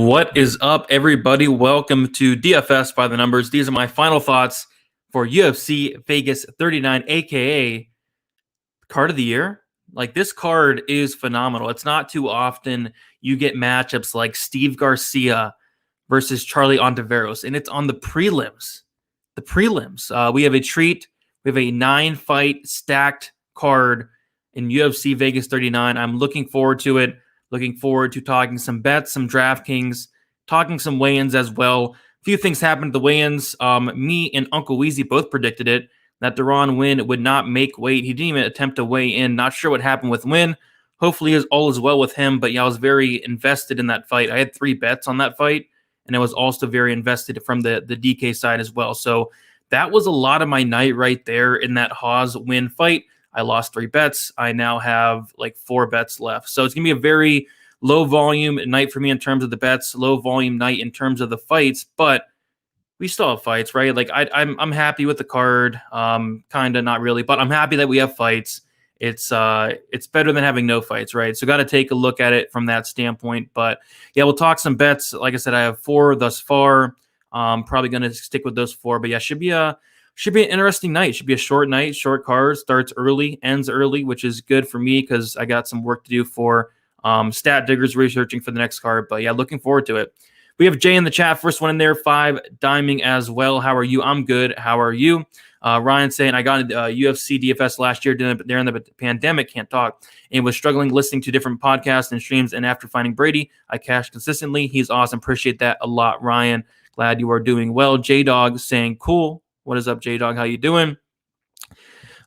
What is up, everybody? Welcome to DFS by the Numbers. These are my final thoughts for UFC Vegas 39, aka card of the year. Like, this card is phenomenal. It's not too often you get matchups like Steve Garcia versus Charlie Ontiveros, and it's on the prelims. The prelims. We have a treat. We have a 9-fight stacked card in UFC Vegas 39. I'm looking forward to it. Looking forward to talking some bets, some Draftkings, talking some weigh-ins as well. A few things happened at the weigh-ins. Me and Uncle Weezy both predicted it, that Deron Wynn would not make weight. He didn't even attempt to weigh in. Not sure what happened with Wynn. Hopefully all is well with him. But yeah, I was very invested in that fight. I had 3 bets on that fight, and I was also very invested from the DK side as well. So that was a lot of my night right there in that Hawes-Wynn fight. I lost 3 bets. I now have like 4 bets left. So it's going to be a very low volume night for me in terms of the bets, low volume night in terms of the fights, but we still have fights, right? Like I'm happy with the card. Kind of, not really, but I'm happy that we have fights. It's better than having no fights, right? So got to take a look at it from that standpoint. But yeah, we'll talk some bets. Like I said, I have 4 thus far. Probably going to stick with those 4, but yeah, should be an interesting night. Should be a short night, short card, starts early, ends early, which is good for me because I got some work to do for stat diggers researching for the next card. But yeah, looking forward to it. We have Jay in the chat, first one in there, 5 diming as well. How are you? I'm good. How are you? Ryan saying, I got into UFC DFS last year during the pandemic, can't talk, and was struggling listening to different podcasts and streams. And after finding Brady, I cashed consistently. He's awesome. Appreciate that a lot, Ryan. Glad you are doing well. J-Dog saying, cool. What is up, J-Dog? How you doing?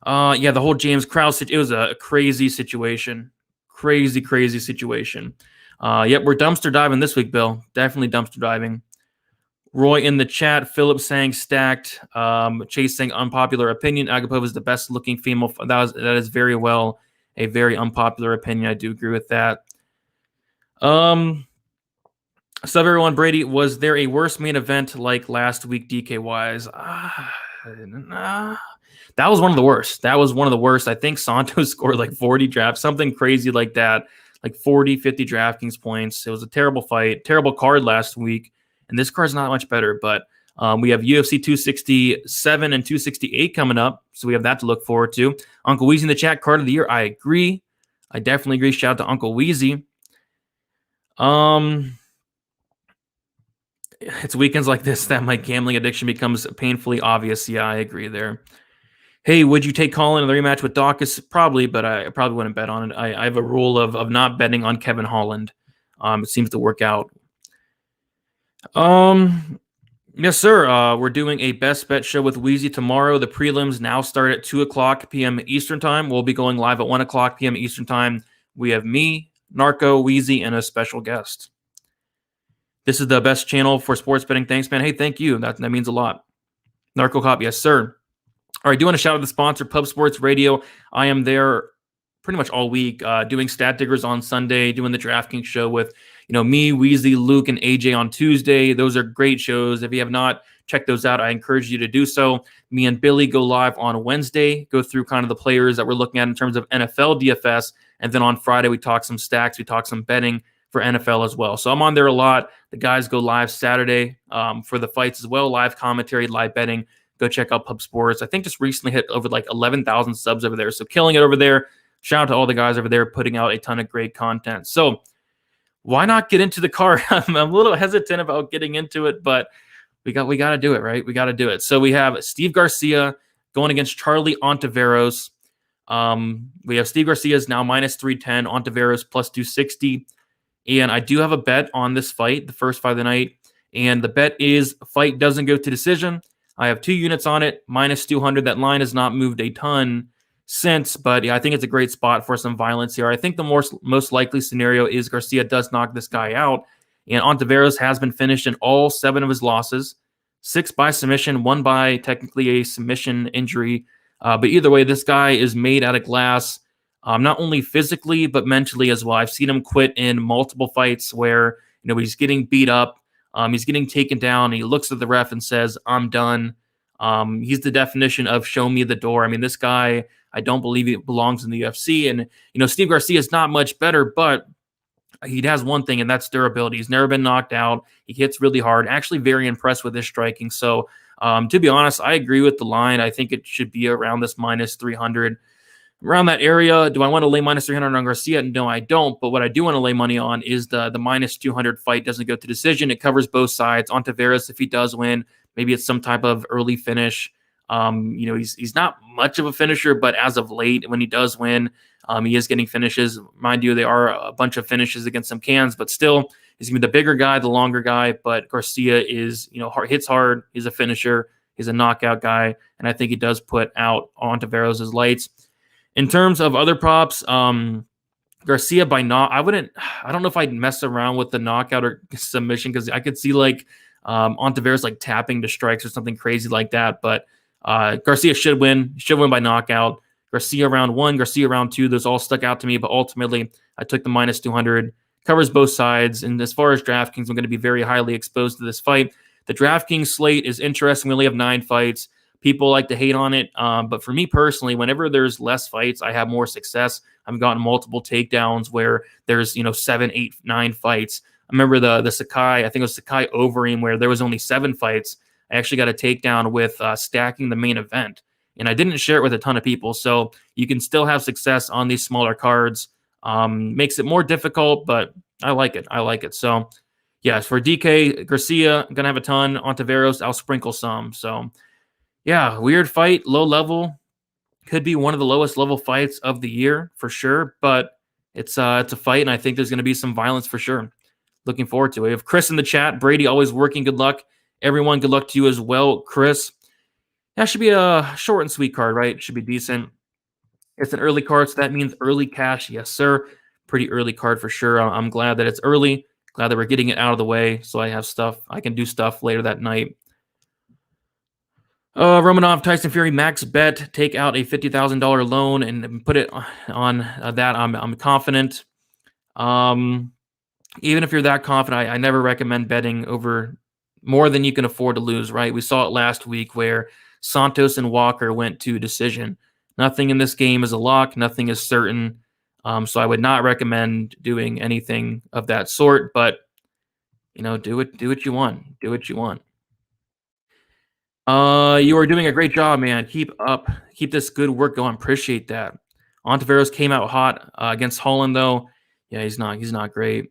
Yeah, the whole James Krause, it was a crazy situation. Crazy situation. Yep, we're dumpster diving this week, Bill. Definitely dumpster diving. Roy in the chat. Philip saying stacked. Chase saying unpopular opinion. Agapova is the best looking female. That is very well a very unpopular opinion. I do agree with that. What's up, everyone? Brady, was there a worse main event like last week, DK-wise? That was one of the worst. I think Santos scored like 40 drafts, something crazy like that, like 40, 50 DraftKings points. It was a terrible fight, terrible card last week, and this card's not much better. But we have UFC 267 and 268 coming up, so we have that to look forward to. Uncle Weezy in the chat, card of the year. I agree. I definitely agree. Shout out to Uncle Weezy. It's weekends like this that my gambling addiction becomes painfully obvious. Yeah, I agree there. Hey, would you take Colin in the rematch with Dawkins? Probably, but I probably wouldn't bet on it. I have a rule of not betting on Kevin Holland. It seems to work out. Yes, sir. We're doing a best bet show with Weezy tomorrow. The prelims now start at 2:00 p.m. Eastern time. We'll be going live at 1:00 p.m. Eastern time. We have me, Narco, Weezy, and a special guest. This is the best channel for sports betting. Thanks, man. Hey, thank you. That means a lot. Narco Cop, yes, sir. All right, do want to shout out the sponsor, Pub Sports Radio. I am there pretty much all week, doing Stat Diggers on Sunday, doing the DraftKings show with me, Weezy, Luke, and AJ on Tuesday. Those are great shows. If you have not checked those out, I encourage you to do so. Me and Billy go live on Wednesday, go through kind of the players that we're looking at in terms of NFL DFS, and then on Friday we talk some stacks, we talk some betting for NFL as well. So I'm on there a lot. The guys go live Saturday for the fights as well, live commentary, live betting. Go check out Pub Sports. I think just recently hit over like 11,000 subs over there. So killing it over there. Shout out to all the guys over there putting out a ton of great content. So why not get into the card? I'm a little hesitant about getting into it, but we got to do it, right? We got to do it. So we have Steve Garcia going against Charlie Ontiveros. We have Steve Garcia's now minus 310, Ontiveros plus 260. And I do have a bet on this fight, the first fight of the night. And the bet is fight doesn't go to decision. I have 2 units on it, minus 200. That line has not moved a ton since, but yeah, I think it's a great spot for some violence here. I think the most likely scenario is Garcia does knock this guy out. And Ontiveros has been finished in all 7 of his losses, 6 by submission, 1 by technically a submission injury. But either way, this guy is made out of glass. Not only physically, but mentally as well. I've seen him quit in multiple fights where he's getting beat up, he's getting taken down, and he looks at the ref and says, I'm done. He's the definition of show me the door. I mean, this guy, I don't believe he belongs in the UFC. And, Steve Garcia is not much better, but he has one thing, and that's durability. He's never been knocked out. He hits really hard. Actually, very impressed with his striking. So, to be honest, I agree with the line. I think it should be around this minus 300. Around that area. Do I want to lay minus 300 on Garcia? No, I don't. But what I do want to lay money on is the minus 200 fight doesn't go to decision. It covers both sides. On Tavares, if he does win, maybe it's some type of early finish. He's not much of a finisher, but as of late, when he does win, he is getting finishes. Mind you, they are a bunch of finishes against some cans, but still, he's going to be the bigger guy, the longer guy. But Garcia is, hits hard. He's a finisher. He's a knockout guy, and I think he does put out on Tavares' lights. In terms of other props, Garcia by I don't know if I'd mess around with the knockout or submission because I could see on Tavares tapping to strikes or something crazy like that. But Garcia should win. Should win by knockout. Garcia round 1, Garcia round 2. Those all stuck out to me, but ultimately I took the minus 200. Covers both sides. And as far as DraftKings, I'm going to be very highly exposed to this fight. The DraftKings slate is interesting. We only have 9 fights. People like to hate on it. But for me personally, whenever there's less fights, I have more success. I've gotten multiple takedowns where there's, 7, 8, 9 fights. I remember the Sakai, I think it was Sakai Overeem, where there was only 7 fights. I actually got a takedown with stacking the main event. And I didn't share it with a ton of people. So you can still have success on these smaller cards. Makes it more difficult, but I like it. So, yes, for DK, Garcia, I'm going to have a ton. On Tavares, I'll sprinkle some. So, yeah, weird fight, low level. Could be one of the lowest level fights of the year for sure, but it's a fight, and I think there's going to be some violence for sure. Looking forward to it. We have Chris in the chat. Brady, always working. Good luck. Everyone, good luck to you as well, Chris. That should be a short and sweet card, right? Should be decent. It's an early card, so that means early cash. Yes, sir. Pretty early card for sure. I'm glad that it's early. Glad that we're getting it out of the way, so I have stuff. I can do stuff later that night. Romanov, Tyson Fury, max bet, take out a $50,000 loan and put it on that. I'm confident. Even if you're that confident, I never recommend betting over more than you can afford to lose, right? We saw it last week where Santos and Walker went to decision. Nothing in this game is a lock. Nothing is certain. So I would not recommend doing anything of that sort, but do what you want. Do what you want. You are doing a great job, man. Keep up. Keep this good work going. Appreciate that. Ontiveros came out hot against Holland, though. Yeah, he's not great.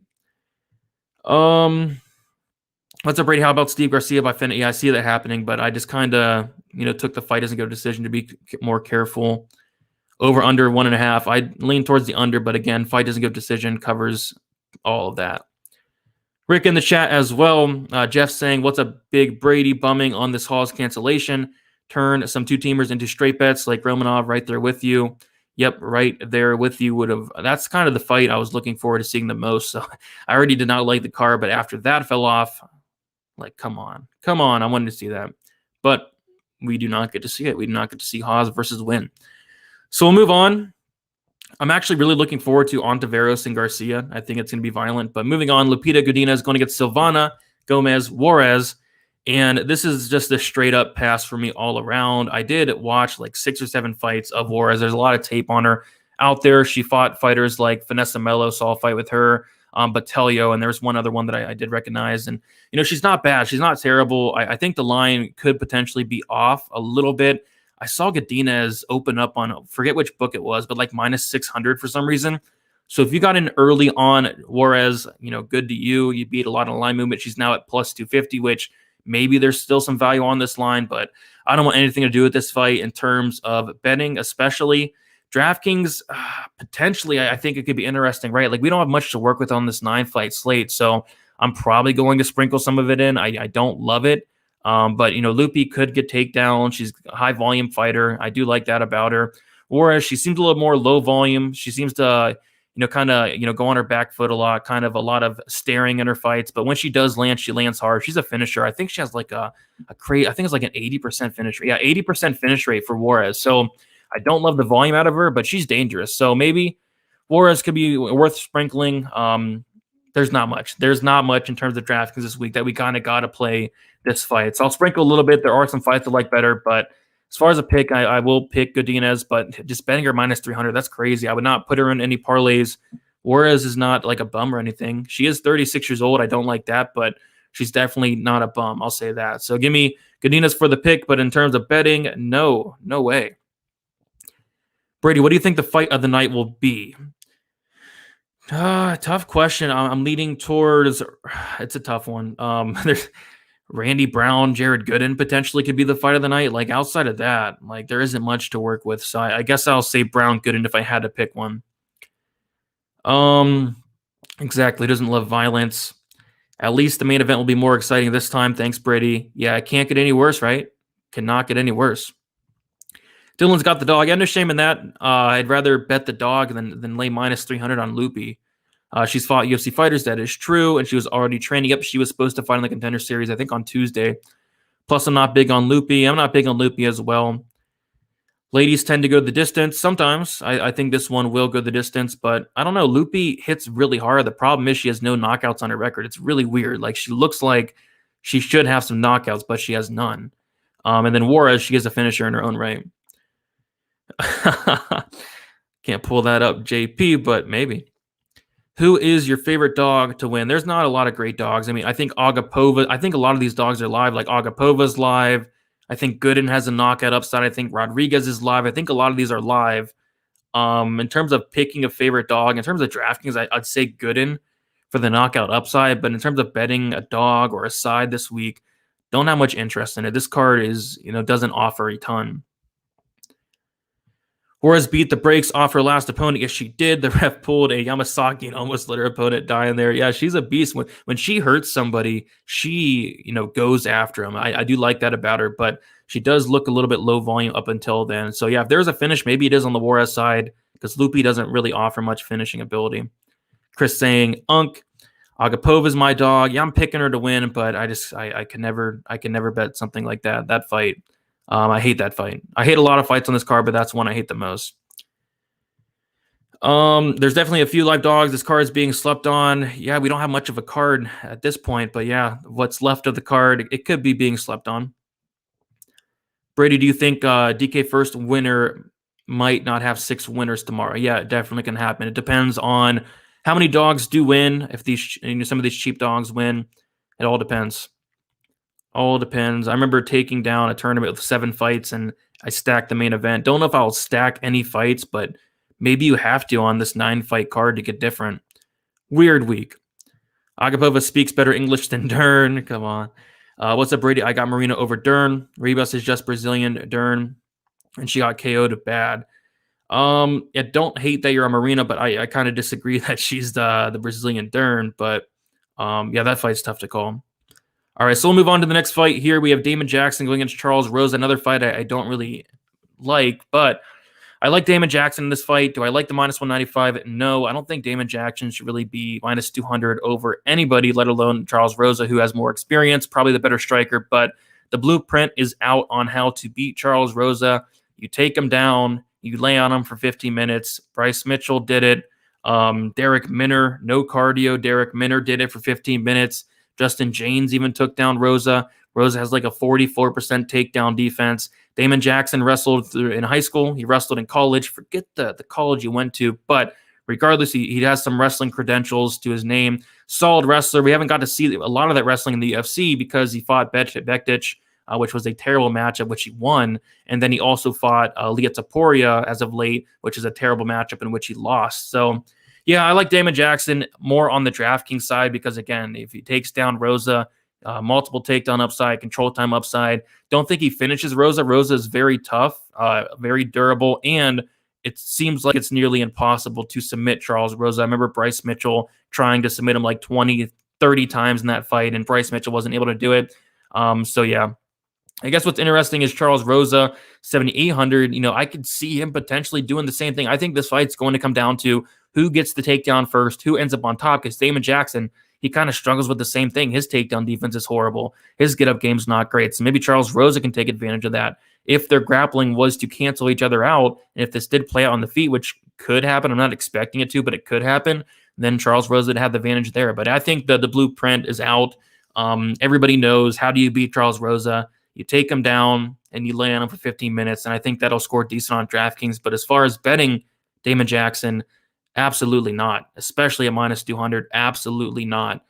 What's up, Brady? How about Steve Garcia by Finn? Yeah, I see that happening, but I just kind of, took the fight doesn't go decision to be more careful. Over under 1.5. I lean towards the under, but again, fight doesn't go decision covers all of that. Rick in the chat as well. Jeff saying, what's a big Brady bumming on this Hall's cancellation? Turn some 2-teamers into straight bets like Romanov right there with you. Yep, right there with you would have. That's kind of the fight I was looking forward to seeing the most. So I already did not like the card, but after that fell off, come on. I wanted to see that. But we do not get to see it. We do not get to see Haas versus Win. So we'll move on. I'm actually really looking forward to Ontiveros and Garcia. I think it's going to be violent. But moving on, Lupita Godinez is going to get Silvana Gomez Juarez. And this is just a straight up pass for me all around. I did watch 6 or 7 fights of Juarez. There's a lot of tape on her out there. She fought fighters like Vanessa Mello, saw a fight with her, Batelio, and there's one other one that I did recognize. And, she's not bad. She's not terrible. I think the line could potentially be off a little bit. I saw Godinez open up on, forget which book it was, but minus 600 for some reason. So if you got in early on Juarez, good to you. You beat a lot of line movement. She's now at plus 250, which maybe there's still some value on this line, but I don't want anything to do with this fight in terms of betting, especially DraftKings. Potentially, I think it could be interesting, right? We don't have much to work with on this 9-fight slate, so I'm probably going to sprinkle some of it in. I don't love it. But, Lupi could get takedown. She's a high-volume fighter. I do like that about her. Whereas she seems a little more low volume. She seems to, go on her back foot a lot, kind of a lot of staring in her fights. But when she does land, she lands hard. She's a finisher. I think she has a crate. I think it's an 80% finish rate. Yeah, 80% finish rate for Juarez. So I don't love the volume out of her, but she's dangerous. So maybe Juarez could be worth sprinkling. There's not much. There's not much in terms of DraftKings this week that we kind of got to play this fight. So I'll sprinkle a little bit. There are some fights I like better, but as far as a pick, I will pick Godinez, but just betting her minus 300, that's crazy. I would not put her in any parlays Juarez is not like a bum or anything. She is 36 years old. I don't like that, but she's definitely not a bum. I'll say that. So give me Godinez for the pick, but in terms of betting, no way. Brady, what do you think the fight of the night will be? Tough question. I'm leaning towards. It's a tough one. There's Randy Brown, Jared Gooden potentially could be the fight of the night. Like outside of that, like there isn't much to work with. So I guess I'll say Brown Gooden if I had to pick one. Exactly. Doesn't love violence. At least the main event will be more exciting this time. Thanks, Brady. Yeah, it can't get any worse, right? Cannot get any worse. Dylan's got the dog. Yeah, no shame in that. I'd rather bet the dog than lay minus 300 on Loopy. She's fought UFC fighters. That is true. And she was already training up. She was supposed to fight in the Contender Series, I think, on Tuesday. Plus, I'm not big on Loopy. I'm not big on Loopy as well. Ladies tend to go the distance. Sometimes I think this one will go the distance, but I don't know. Loopy hits really hard. The problem is she has no knockouts on her record. It's really weird. Like she looks like she should have some knockouts, but she has none. And then Juarez, she is a finisher in her own right. Can't pull that up, JP, but maybe. Who is your favorite dog to win? There's not a lot of great dogs. I mean, I think Agapova, I think a lot of these dogs are live. Like Agapova's live. I think Gooden has a knockout upside. I think Rodriguez is live. I think a lot of these are live. In terms of picking a favorite dog, in terms of DraftKings, I'd say Gooden for the knockout upside. But in terms of betting a dog or a side this week, don't have much interest in it. This card doesn't offer a ton. Juarez beat the brakes off her last opponent. Yes, she did. The ref pulled a Yamasaki and almost let her opponent die in there. Yeah, she's a beast. When she hurts somebody, she goes after him. I do like that about her, but she does look a little bit low volume up until then. So yeah, if there's a finish, maybe it is on the Juarez side because Loopy doesn't really offer much finishing ability. Chris saying, Agapova is my dog. Yeah, I'm picking her to win, but I can never bet something like that. That fight. I hate that fight. I hate a lot of fights on this card, but that's one I hate the most. There's definitely a few live dogs. This card is being slept on. Yeah, we don't have much of a card at this point, but yeah, what's left of the card, it could be being slept on. Brady, do you think DK first winner might not have 6 winners tomorrow? Yeah, it definitely can happen. It depends on how many dogs do win. If some of these cheap dogs win, it all depends. All depends. I remember taking down a tournament with 7 fights, and I stacked the main event. Don't know if I'll stack any fights, but maybe you have to on this 9-fight card to get different. Weird week. Agapova speaks better English than Dern. Come on. What's up, Brady? I got Marina over Dern. Ribas is just Brazilian Dern, and she got KO'd bad. Yeah, don't hate that you're a Marina, but I kind of disagree that she's the Brazilian Dern. But yeah, that fight's tough to call. All right, so we'll move on to the next fight here. We have Damon Jackson going against Charles Rosa, another fight I don't really like, but I like Damon Jackson in this fight. Do I like the minus 195? No, I don't think Damon Jackson should really be minus 200 over anybody, let alone Charles Rosa, who has more experience, probably the better striker, but the blueprint is out on how to beat Charles Rosa. You take him down, you lay on him for 15 minutes. Bryce Mitchell did it. Derek Minner, no cardio. Derek Minner did it for 15 minutes. Justin James even took down Rosa. Rosa has like a 44% takedown defense. Damon Jackson wrestled in high school. He wrestled in college. Forget the college he went to. But regardless, he has some wrestling credentials to his name. Solid wrestler. We haven't got to see a lot of that wrestling in the UFC because he fought Bektic, which was a terrible matchup, which he won. And then he also fought Leah Taporia as of late, which is a terrible matchup in which he lost. So yeah, I like Damon Jackson more on the DraftKings side because, again, if he takes down Rosa, multiple takedown upside, control time upside, don't think he finishes Rosa. Rosa is very tough, very durable, and it seems like it's nearly impossible to submit Charles Rosa. I remember Bryce Mitchell trying to submit him like 20, 30 times in that fight, and Bryce Mitchell wasn't able to do it. So, yeah. I guess what's interesting is Charles Rosa, 7,800. I could see him potentially doing the same thing. I think this fight's going to come down to who gets the takedown first, who ends up on top, because Damon Jackson, he kind of struggles with the same thing. His takedown defense is horrible. His get-up game's not great. So maybe Charles Rosa can take advantage of that. If their grappling was to cancel each other out, and if this did play out on the feet, which could happen, I'm not expecting it to, but it could happen, then Charles Rosa would have the advantage there. But I think that the blueprint is out. Everybody knows, how do you beat Charles Rosa? You take him down and you lay on him for 15 minutes, and I think that'll score decent on DraftKings. But as far as betting Damon Jackson, Absolutely not, especially at minus 200. Absolutely not.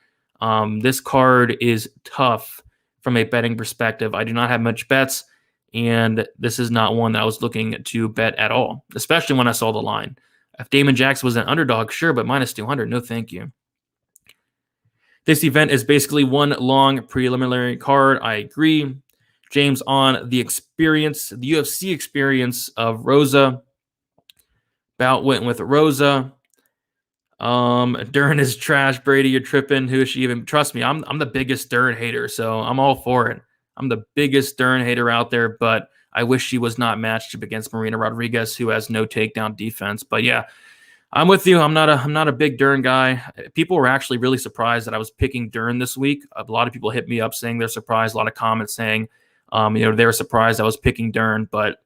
This card is tough from a betting perspective. I do not have much bets, and this is not one that I was looking to bet at all, especially when I saw the line. If Damon Jackson was an underdog, sure, but minus 200, no thank you. This event is basically one long preliminary card. I agree. James on the experience, the UFC experience of Rosa. Bout went with Rosa. Dern is trash. Brady, you're tripping. Who is she even? Trust me, I'm the biggest Dern hater, so I'm all for it. I'm the biggest Dern hater out there, but I wish she was not matched up against Marina Rodriguez, who has no takedown defense. But yeah, I'm with you. I'm not a big Dern guy. People were actually really surprised that I was picking Dern this week. A lot of people hit me up saying they're surprised. A lot of comments saying, they were surprised I was picking Dern, but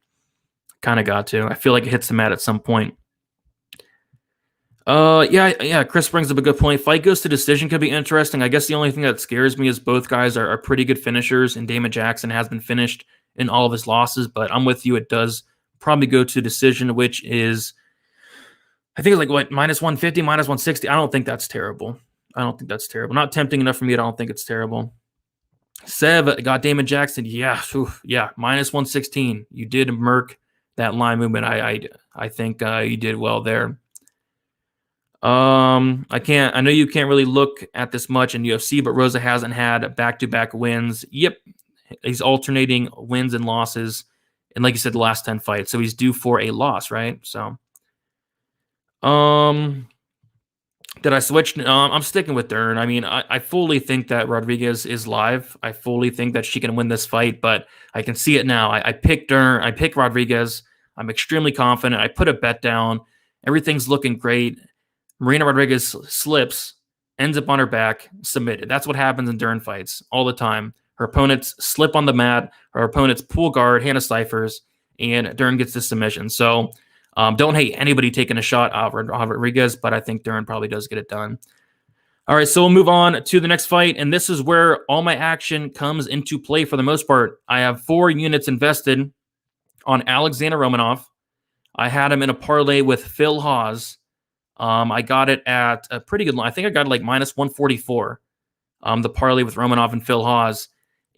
kind of got to. I feel like it hits the mat at some point. Yeah. Chris brings up a good point. Fight goes to decision could be interesting. I guess the only thing that scares me is both guys are pretty good finishers, and Damon Jackson has been finished in all of his losses. But I'm with you. It does probably go to decision, which is, I think it's like what, minus 150, minus 160. I don't think that's terrible. Not tempting enough for me. I don't think it's terrible. Sev got Damon Jackson. Yeah, minus 116. You did murk that line movement. I think you did well there. I know you can't really look at this much in UFC, but Rosa hasn't had back-to-back wins. Yep. He's alternating wins and losses. And like you said, the last 10 fights. So he's due for a loss, right? So, did I switch? I'm sticking with Dern. I mean, I fully think that Rodriguez is live. I fully think that she can win this fight, but I can see it now. I picked Dern. I picked Rodriguez. I'm extremely confident. I put a bet down. Everything's looking great. Marina Rodriguez slips, ends up on her back, submitted. That's what happens in Dern fights all the time. Her opponents slip on the mat, her opponents pull guard, Hannah ciphers, and Dern gets the submission. So don't hate anybody taking a shot at Rodriguez, but I think Dern probably does get it done. All right, so we'll move on to the next fight, and this is where all my action comes into play for the most part. I have 4 units invested on Alexander Romanov. I had him in a parlay with Phil Hawes. I got it at a pretty good line. I think I got it like minus 144, the parlay with Romanov and Phil Hawes.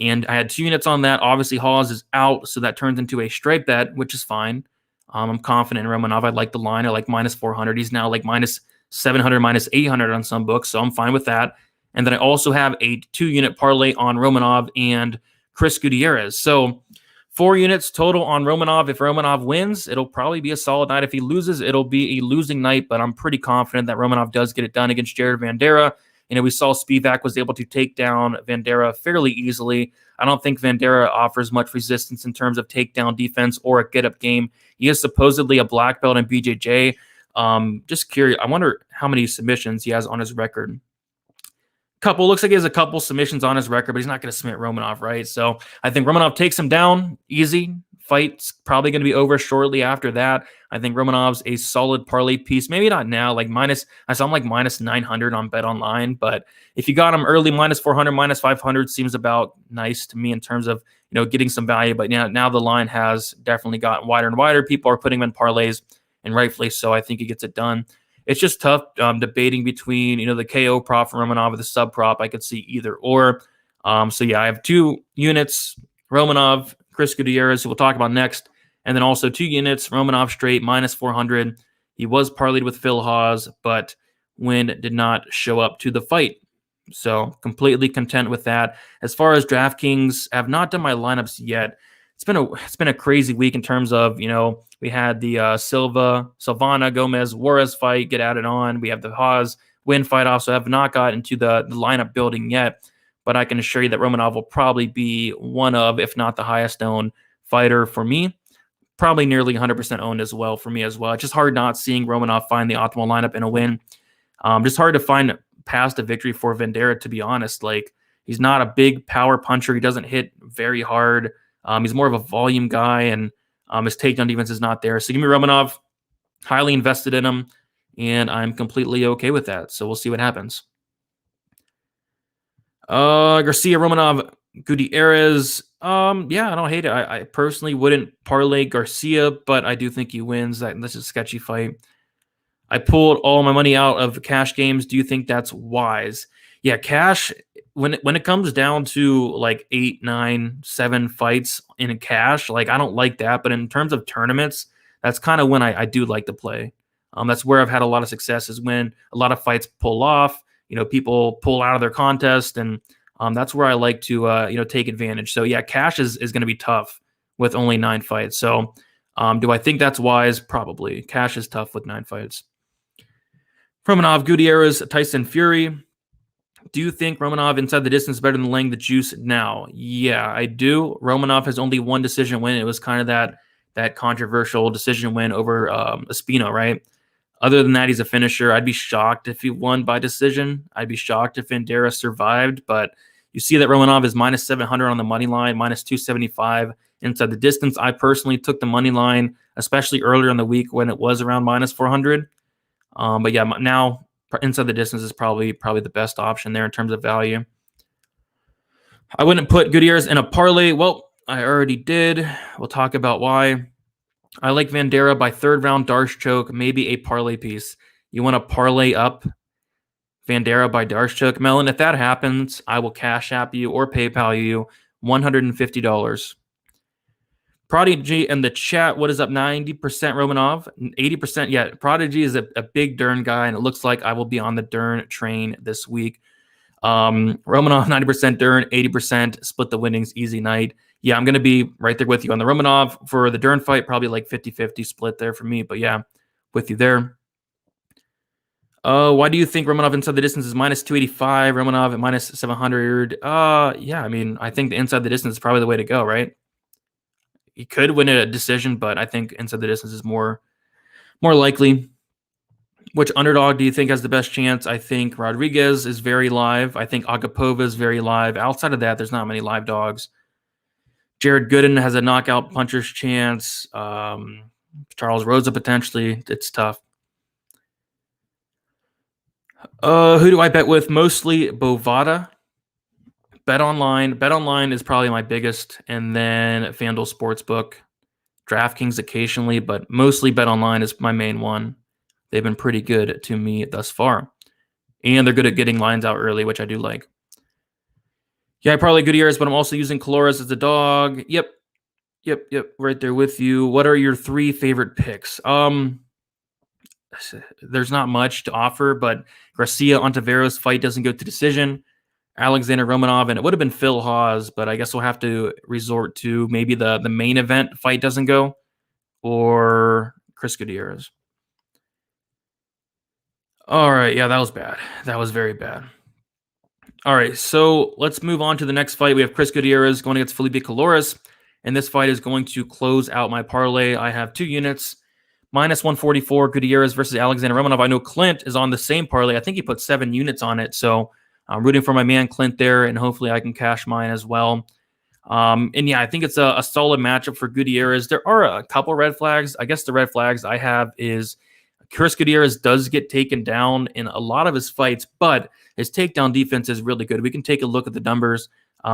And I had 2 units on that. Obviously, Hawes is out, so that turns into a straight bet, which is fine. I'm confident in Romanov. I like the line. I like minus 400. He's now like minus 700, minus 800 on some books, so I'm fine with that. And then I also have a 2-unit parlay on Romanov and Chris Gutierrez. So 4 units total on Romanov. If Romanov wins, it'll probably be a solid night. If he loses, it'll be a losing night, but I'm pretty confident that Romanov does get it done against Jared Vanderaa. We saw Spivak was able to take down Vanderaa fairly easily. I don't think Vanderaa offers much resistance in terms of takedown defense or a get-up game. He is supposedly a black belt in BJJ. Just curious. I wonder how many submissions he has on his record. Looks like he has a couple submissions on his record, but he's not going to submit Romanov, right? So I think Romanov takes him down easy. Fight's probably going to be over shortly after that. I think Romanov's a solid parlay piece. Maybe not now, I saw him like minus 900 on Bet Online, but if you got him early, minus 400, minus 500 seems about nice to me in terms of, getting some value. But now the line has definitely gotten wider and wider. People are putting him in parlays, and rightfully so. I think he gets it done. It's just tough debating between, the KO prop for Romanov or the sub prop. I could see either or. So yeah, I have 2 units, Romanov, Chris Gutierrez, who we'll talk about next, and then also 2 units, Romanov straight, minus 400. He was parlayed with Phil Hawes, but Wynn did not show up to the fight. So completely content with that. As far as DraftKings, I have not done my lineups yet. It's been a crazy week in terms of, we had the Silvana Gomez Juarez fight get added on. We have the Hawes Wynn fight off, so I have not got into the lineup building yet. But I can assure you that Romanov will probably be one of, if not the highest owned fighter for me. Probably nearly 100% owned as well for me as well. It's just hard not seeing Romanov find the optimal lineup in a win. Just hard to find past a victory for Vanderaa, to be honest. Like, he's not a big power puncher. He doesn't hit very hard. He's more of a volume guy, and his takedown defense is not there. So give me Romanov. Highly invested in him, and I'm completely okay with that. So we'll see what happens. Garcia, Romanov, Gutierrez. Yeah, I don't hate it. I personally wouldn't parlay Garcia, but I do think he wins. That's a sketchy fight. I pulled all my money out of cash games. Do you think that's wise? Yeah, cash, when it comes down to like 8, 9, 7 fights in a cash, like I don't like that. But in terms of tournaments, that's kind of when I do like to play. That's where I've had a lot of success, is when a lot of fights pull off. People pull out of their contest, and that's where I like to take advantage. So yeah, cash is going to be tough with only 9 fights. So do I think that's wise? Probably. Cash is tough with 9 fights. Romanov, Gutierrez, Tyson Fury. Do you think Romanov inside the distance is better than laying the juice now? Yeah, I do. Romanov has only one decision win. It was kind of that controversial decision win over Espino, right? Other than that, he's a finisher. I'd be shocked if he won by decision. I'd be shocked if Vanderas survived. But you see that Romanov is minus 700 on the money line, minus 275 inside the distance. I personally took the money line, especially earlier in the week when it was around minus 400. But yeah, now inside the distance is probably the best option there in terms of value. I wouldn't put Gutierrez in a parlay. Well, I already did. We'll talk about why. I like Vandera by 3rd round Darce choke, maybe a parlay piece. You want to parlay up Vandera by Darce choke, Melon? If that happens, I will Cash App you or PayPal you $150. Prodigy in the chat, what is up? 90% Romanov, 80%. Yeah, Prodigy is a big Dern guy, and it looks like I will be on the Dern train this week. Romanov, 90% Dern, 80%, split the winnings, easy night. Yeah, I'm going to be right there with you on the Romanov. For the Dern fight, probably like 50-50 split there for me. But yeah, with you there. Why do you think Romanov inside the distance is minus 285, Romanov at minus 700? Yeah, I mean, I think the inside the distance is probably the way to go, right? He could win a decision, but I think inside the distance is more likely. Which underdog do you think has the best chance? I think Rodriguez is very live. I think Agapova is very live. Outside of that, there's not many live dogs. Jared Gooden has a knockout puncher's chance. Charles Rosa potentially. It's tough. Who do I bet with? Mostly Bovada. Bet online is probably my biggest, and then FanDuel Sportsbook, Draftkings occasionally, but mostly Bet Online is my main one. They've been pretty good to me thus far, and they're good at getting lines out early, which I do like. Yeah, I probably Gutierrez, but I'm also using Colores as a dog. Yep, right there with you. What are your 3 favorite picks? There's not much to offer, but Garcia Ontiveros fight doesn't go to decision. Alexander Romanov, and it would have been Phil Hawes, but I guess we'll have to resort to maybe the main event fight doesn't go, or Chris Gutierrez. All right, yeah, that was bad. That was very bad. All right, so let's move on to the next fight. We have Chris Gutierrez going against Felipe Colores, and this fight is going to close out my parlay. I have 2 units, minus 144 Gutierrez versus Alexander Romanov. I know Clint is on the same parlay. I think he put 7 units on it, so I'm rooting for my man Clint there, and hopefully I can cash mine as well. And yeah, I think it's a solid matchup for Gutierrez. There are a couple red flags. I guess the red flags I have is Chris Gutierrez does get taken down in a lot of his fights, but his takedown defense is really good. We can take a look at the numbers.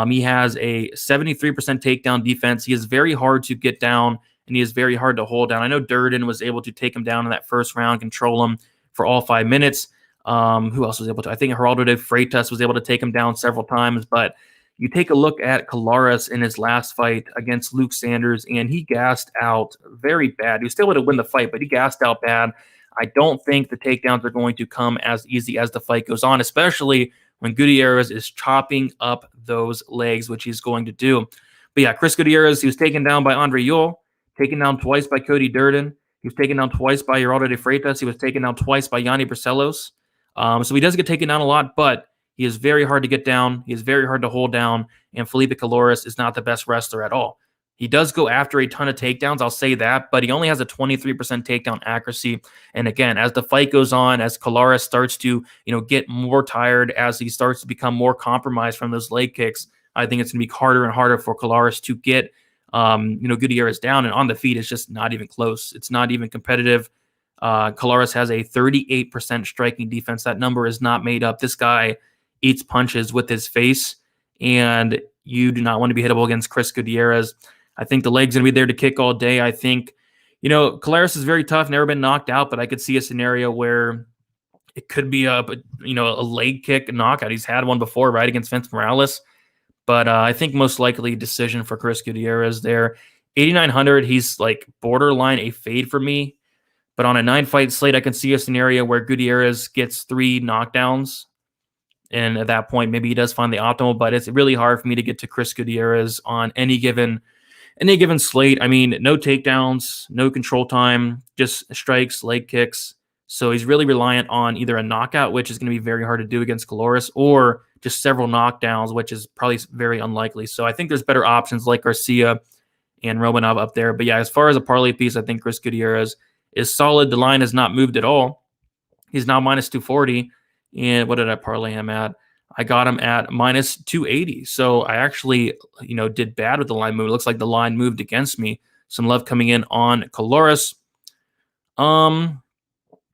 He has a 73% takedown defense. He is very hard to get down, and he is very hard to hold down. I know Dern was able to take him down in that first round, control him for all 5 minutes. Who else was able to? I think Geraldo de Freitas was able to take him down several times, but you take a look at Colores in his last fight against Luke Sanders, and he gassed out very bad. He was still able to win the fight, but he gassed out bad. I don't think the takedowns are going to come as easy as the fight goes on, especially when Gutierrez is chopping up those legs, which he's going to do. But yeah, Chris Gutierrez, he was taken down by Andre Ewell, taken down twice by Cody Durden. He was taken down twice by Geraldo de Freitas. He was taken down twice by Yanni Barcelos. So he does get taken down a lot, but he is very hard to get down. He is very hard to hold down, and Felipe Colores is not the best wrestler at all. He does go after a ton of takedowns, I'll say that, but he only has a 23% takedown accuracy. And again, as the fight goes on, as Colores starts to, get more tired, as he starts to become more compromised from those leg kicks, I think it's going to be harder and harder for Colores to get, Gutierrez down. And on the feet, it's just not even close. It's not even competitive. Colores has a 38% striking defense. That number is not made up. This guy eats punches with his face, and you do not want to be hittable against Chris Gutierrez. I think the leg's going to be there to kick all day. I think, Collaros is very tough, never been knocked out, but I could see a scenario where it could be a leg kick knockout. He's had one before, right, against Vince Morales. But I think most likely decision for Chris Gutierrez there. 8,900, he's like borderline a fade for me. But on a 9-fight slate, I can see a scenario where Gutierrez gets 3 knockdowns. And at that point, maybe he does find the optimal. But it's really hard for me to get to Chris Gutierrez on any given slate. I mean, no takedowns, no control time, just strikes, leg kicks. So he's really reliant on either a knockout, which is going to be very hard to do against Caloris, or just several knockdowns, which is probably very unlikely. So I think there's better options like Garcia and Romanov up there. But yeah, as far as a parlay piece, I think Chris Gutierrez is solid. The line has not moved at all. He's now minus 240. And what did I parlay him at? I got him at minus 280. So I actually, did bad with the line move. It looks like the line moved against me. Some love coming in on Caloris.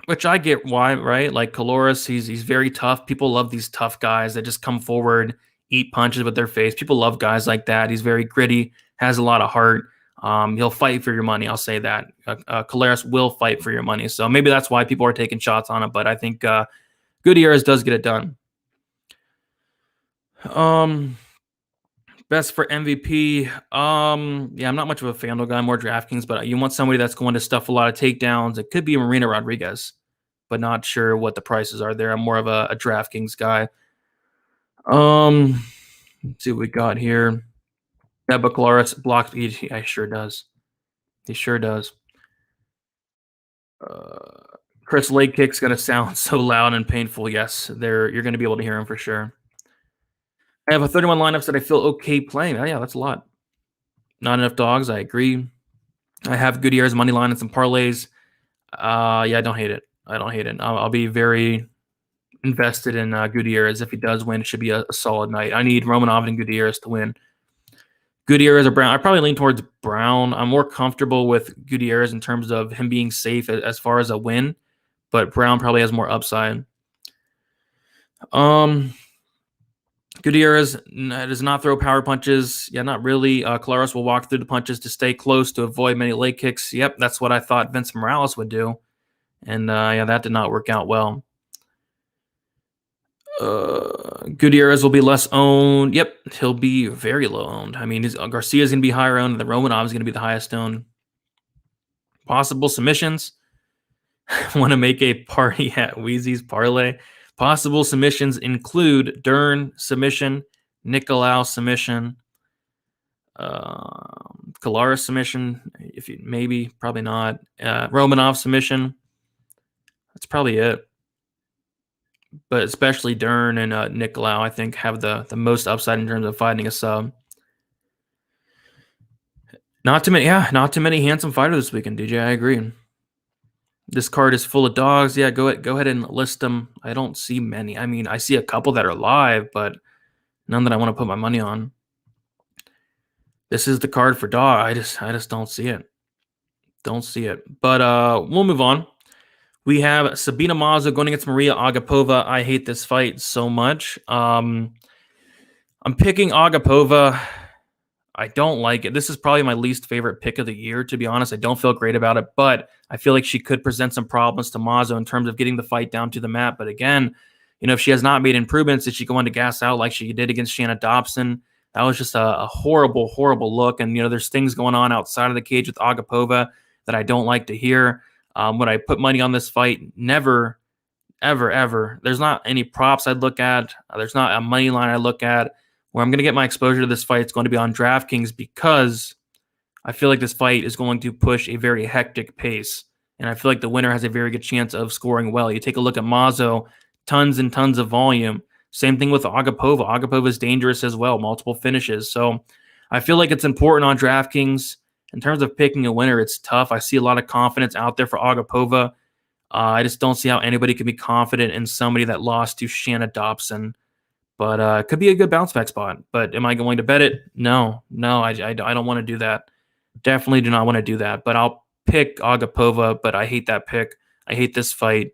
Which I get why, right? Like Caloris, he's very tough. People love these tough guys that just come forward, eat punches with their face. People love guys like that. He's very gritty, has a lot of heart. He'll fight for your money. I'll say that. Caloris will fight for your money. So maybe that's why people are taking shots on it. But I think Gutierrez does get it done. Best for MVP. I'm not much of a FanDuel guy, more DraftKings, but you want somebody that's going to stuff a lot of takedowns. It could be Marina Rodriguez, but not sure what the prices are there. I'm more of a DraftKings guy. Let's see what we got here. Caloris blocked. He sure does. He sure does. Chris leg kick's gonna sound so loud and painful. Yes, you're gonna be able to hear him for sure. I have a 31 lineups that I feel okay playing. Oh, yeah, that's a lot. Not enough dogs. I agree. I have Gutierrez money line and some parlays. I don't hate it. I'll be very invested in Gutierrez. If he does win, it should be a solid night. I need Romanov and Gutierrez to win. Gutierrez or Brown. I probably lean towards Brown. I'm more comfortable with Gutierrez in terms of him being safe as far as a win, but Brown probably has more upside. Gutierrez does not throw power punches. Yeah, not really. Caloris will walk through the punches to stay close to avoid many leg kicks. Yep, that's what I thought Vince Morales would do. And that did not work out well. Gutierrez will be less owned. Yep, he'll be very low owned. I mean, Garcia is going to be higher owned, and the Romanov is going to be the highest owned. Possible submissions. Want to make a party at Wheezy's parlay. Possible submissions include Dern submission, Nikolao submission, Caloris submission, probably not. Romanov submission. That's probably it. But especially Dern and Nikolao, I think, have the most upside in terms of finding a sub. Not too many handsome fighters this weekend, DJ. I agree. This card is full of dogs. Yeah, go ahead and list them. I don't see many. I mean, I see a couple that are live, but none that I want to put my money on. This is the card for dog. I just don't see it. Don't see it. But we'll move on. We have Sabina Mazo going against Maria Agapova. I hate this fight so much. I'm picking Agapova. I don't like it. This is probably my least favorite pick of the year, to be honest. I don't feel great about it, but I feel like she could present some problems to Mazo in terms of getting the fight down to the mat. But again, if she has not made improvements, is she going to gas out like she did against Shanna Dobson? That was just a horrible, horrible look. And, there's things going on outside of the cage with Agapova that I don't like to hear. When I put money on this fight, never, ever, ever. There's not any props I'd look at. There's not a money line I look at. Where I'm going to get my exposure to this fight, it's going to be on DraftKings because I feel like this fight is going to push a very hectic pace. And I feel like the winner has a very good chance of scoring well. You take a look at Mazo, tons and tons of volume. Same thing with Agapova. Agapova is dangerous as well, multiple finishes. So I feel like it's important on DraftKings. In terms of picking a winner, it's tough. I see a lot of confidence out there for Agapova. I just don't see how anybody can be confident in somebody that lost to Shanna Dobson. But it could be a good bounce back spot. But am I going to bet it? No, I don't want to do that. Definitely do not want to do that. But I'll pick Agapova, but I hate that pick. I hate this fight.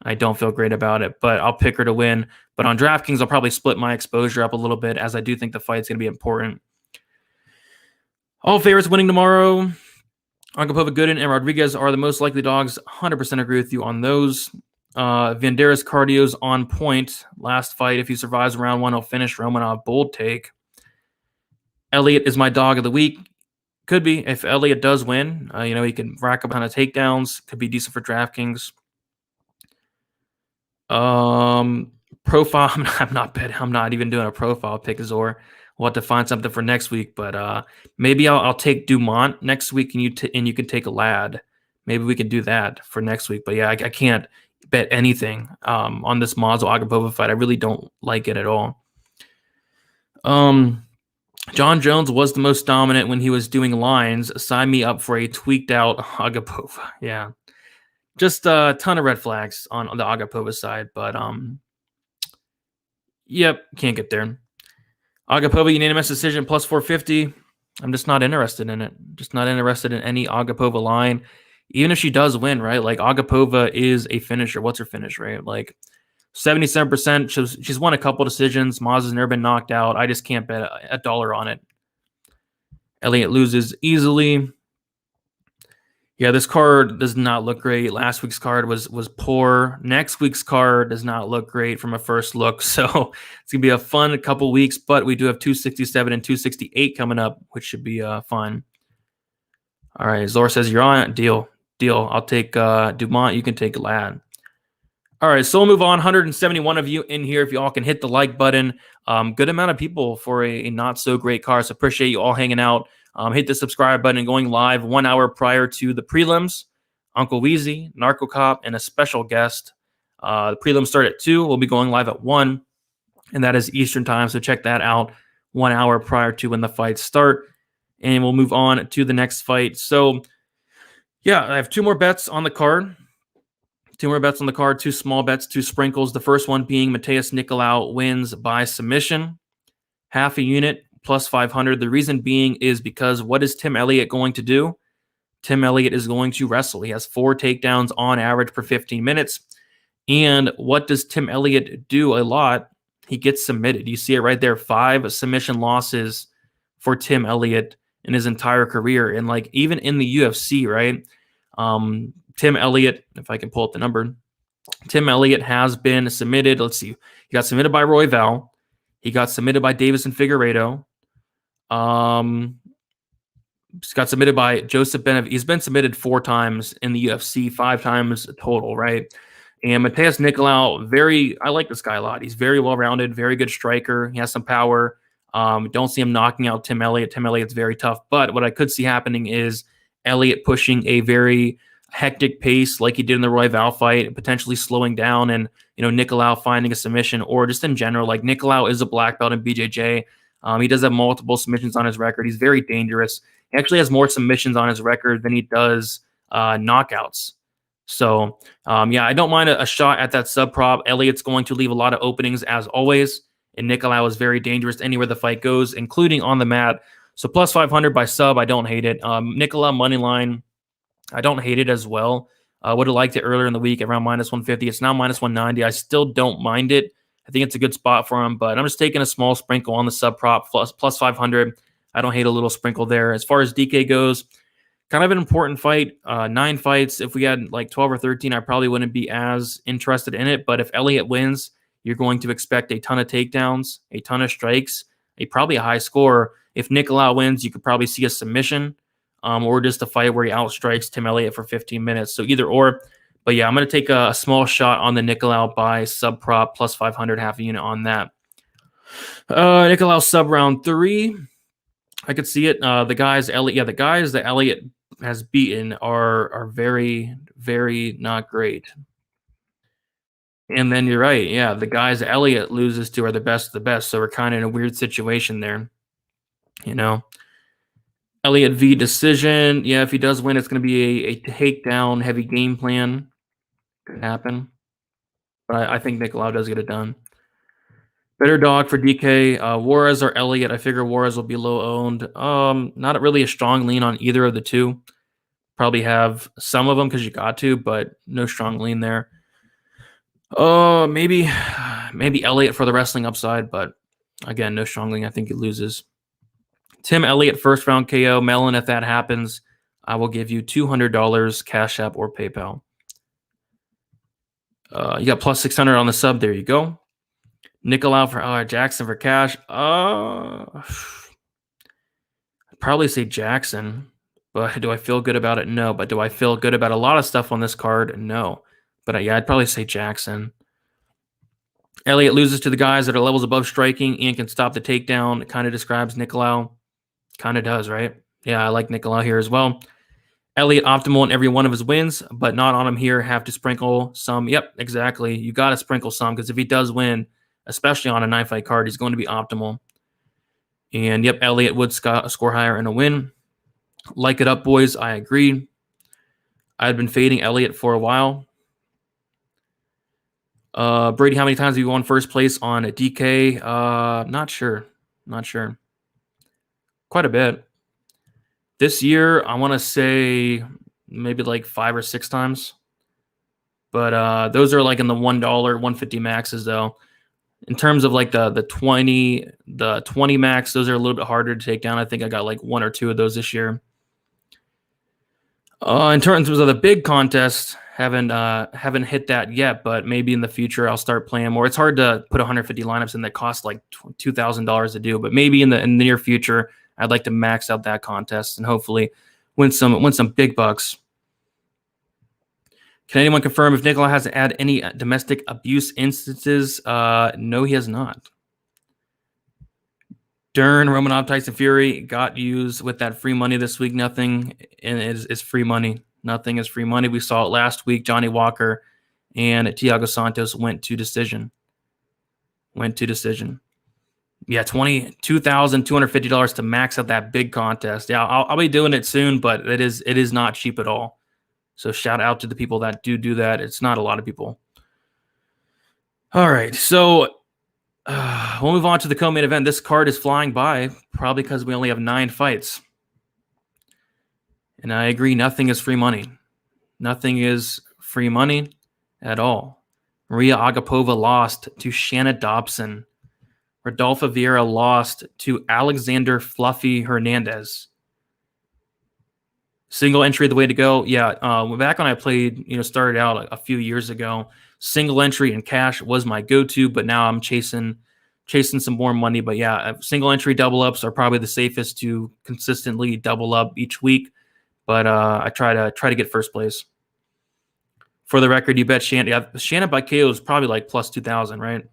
I don't feel great about it, but I'll pick her to win. But on DraftKings, I'll probably split my exposure up a little bit as I do think the fight's going to be important. All favorites winning tomorrow. Agapova, Gooden, and Rodriguez are the most likely dogs. 100% agree with you on those. Vandera's cardio's on point. Last fight, if he survives round 1, he'll finish. Romanov, bold take. Elliot is my dog of the week. Could be. If Elliot does win, he can rack up a ton of takedowns. Could be decent for DraftKings. Profile. I'm not betting. I'm not even doing a profile pick, Zor. We'll have to find something for next week, but maybe I'll take Dumont next week, and you can take a lad. Maybe we can do that for next week. But yeah, I can't bet anything on this Mazo Agapova fight. I really don't like it at all. John Jones was the most dominant when he was doing lines. Sign me up for a tweaked out Agapova. Yeah, just a ton of red flags on the Agapova side, but yep, can't get there. Agapova unanimous decision plus 450. I'm just not interested in it. Just not interested in any Agapova line. Even if she does win, right? Like Agapova is a finisher. What's her finish rate? Like 77%. She's won a couple decisions. Maz has never been knocked out. I just can't bet a dollar on it. Elliot loses easily. Yeah, this card does not look great. Last week's card was poor. Next week's card does not look great from a first look. So it's going to be a fun couple weeks, but we do have 267 and 268 coming up, which should be fun. All right, Zor says you're on it. Deal. I'll take Dumont. You can take Lad. All right, so we'll move on. 171 of you in here. If you all can hit the like button. Good amount of people for a not so great card. So appreciate you all hanging out. Hit the subscribe button and going live 1 hour prior to the prelims. Uncle Weezy, Narco Cop, and a special guest. The prelims start at 2. We'll be going live at 1, and that is Eastern time. So check that out 1 hour prior to when the fights start. And we'll move on to the next fight. So, yeah, I have 2 more bets on the card. 2 more bets on the card, 2 small bets, 2 sprinkles. The first one being Matias Nikolao wins by submission. Half a unit, plus 500. The reason being is because what is Tim Elliott going to do? Tim Elliott is going to wrestle. He has 4 takedowns on average per 15 minutes. And what does Tim Elliott do a lot? He gets submitted. You see it right there. 5 submission losses for Tim Elliott in his entire career. And like even in the UFC, right? Tim Elliott, if I can pull up the number, Tim Elliott has been submitted. Let's see. He got submitted by Roy Val. He got submitted by Davison Figueiredo. He's got submitted by Joseph Benavidez. He's been submitted 4 times in the UFC, 5 times total, right? And Matias Nikolao, I like this guy a lot. He's very well-rounded, very good striker. He has some power. Don't see him knocking out Tim Elliott. Tim Elliott's very tough. But what I could see happening is Elliott pushing a very hectic pace like he did in the Roy Val fight, potentially slowing down, and Nikolao finding a submission, or just in general, like Nikolao is a black belt in BJJ. He does have multiple submissions on his record. He's very dangerous. He actually has more submissions on his record than he does knockouts. So, I don't mind a shot at that sub prop. Elliott's going to leave a lot of openings as always, and Nikolao is very dangerous anywhere the fight goes, including on the mat. So plus 500 by sub, I don't hate it. Nikolao money line, I don't hate it as well. Would have liked it earlier in the week around minus 150. It's now minus 190. I still don't mind it. I think it's a good spot for him, but I'm just taking a small sprinkle on the sub prop plus 500. I don't hate a little sprinkle there. As far as DK goes, kind of an important fight. 9 fights. If we had like 12 or 13, I probably wouldn't be as interested in it. But if Elliott wins, you're going to expect a ton of takedowns, a ton of strikes, probably a high score. If Nikolao wins, you could probably see a submission. Or just a fight where he outstrikes Tim Elliott for 15 minutes. So either or. But yeah, I'm going to take a small shot on the Nikolao by sub prop plus 500, half a unit on that. Nikolao sub round 3. I could see it. The guys that Elliott has beaten are very, very not great. And then you're right. Yeah, the guys Elliott loses to are the best of the best. So we're kind of in a weird situation there. Elliott v. decision. Yeah, if he does win, it's going to be a takedown heavy game plan. Could happen. But I think Nikolao does get it done. Better dog for DK. Juarez or Elliott. I figure Juarez will be low owned. Not really a strong lean on either of the two. Probably have some of them because you got to, but no strong lean there. Maybe Elliott for the wrestling upside, but again, no strong lean. I think he loses. Tim Elliott, first round KO. Mellon, if that happens, I will give you $200 Cash App or PayPal. You got plus 600 on the sub. There you go. Nikolao for Jackson for cash. I'd probably say Jackson, but do I feel good about it? No. But do I feel good about a lot of stuff on this card? No. But yeah, I'd probably say Jackson. Elliot loses to the guys that are levels above striking and can stop the takedown. It kind of describes Nikolao. Kind of does, right? Yeah, I like Nikolao here as well. Elliot optimal in every one of his wins, but not on him here. Have to sprinkle some. Yep, exactly. You got to sprinkle some because if he does win, especially on a 9-fight card, he's going to be optimal. And yep, Elliot would score higher in a win. Like it up, boys. I agree. I've been fading Elliot for a while. Brady, how many times have you won first place on a DK? Not sure. Quite a bit. This year, I want to say maybe like 5 or 6 times. But those are like in the $1, 150 maxes though. In terms of like the 20 max, those are a little bit harder to take down. I think I got like 1 or 2 of those this year. In terms of the big contest, haven't hit that yet, but maybe in the future I'll start playing more. It's hard to put 150 lineups in that cost like $2,000 to do, but maybe in the near future I'd like to max out that contest and hopefully win some big bucks. Can anyone confirm if Nikolao has had any domestic abuse instances? No, he has not. Dern, Romanov, Tyson Fury got used with that free money this week. Nothing is free money. Nothing is free money. We saw it last week. Johnny Walker and Thiago Santos went to decision. Yeah, $22,250 to max out that big contest. Yeah, I'll be doing it soon, but it is not cheap at all. So shout out to the people that do that. It's not a lot of people. All right, so we'll move on to the co-main event. This card is flying by, probably because we only have 9 fights. And I agree, nothing is free money. Nothing is free money at all. Maria Agapova lost to Shanna Dobson. Rodolfo Vieira lost to Alexander Fluffy Hernandez. Single entry the way to go. Yeah, back when I played, started out a few years ago, single entry and cash was my go-to, but now I'm chasing some more money. But yeah, single entry double ups are probably the safest to consistently double up each week. But I try to get first place. For the record, you bet Shanna by KO is probably like plus 2,000, right?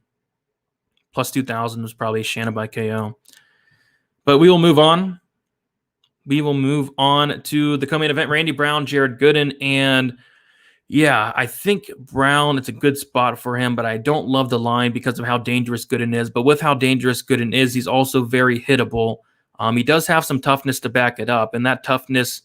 Plus 2,000 was probably Shanna by KO. But we will move on. We will move on to the co-main event. Randy Brown, Jared Gooden, and yeah, I think Brown, it's a good spot for him, but I don't love the line because of how dangerous Gooden is. But with how dangerous Gooden is, he's also very hittable. He does have some toughness to back it up, and that toughness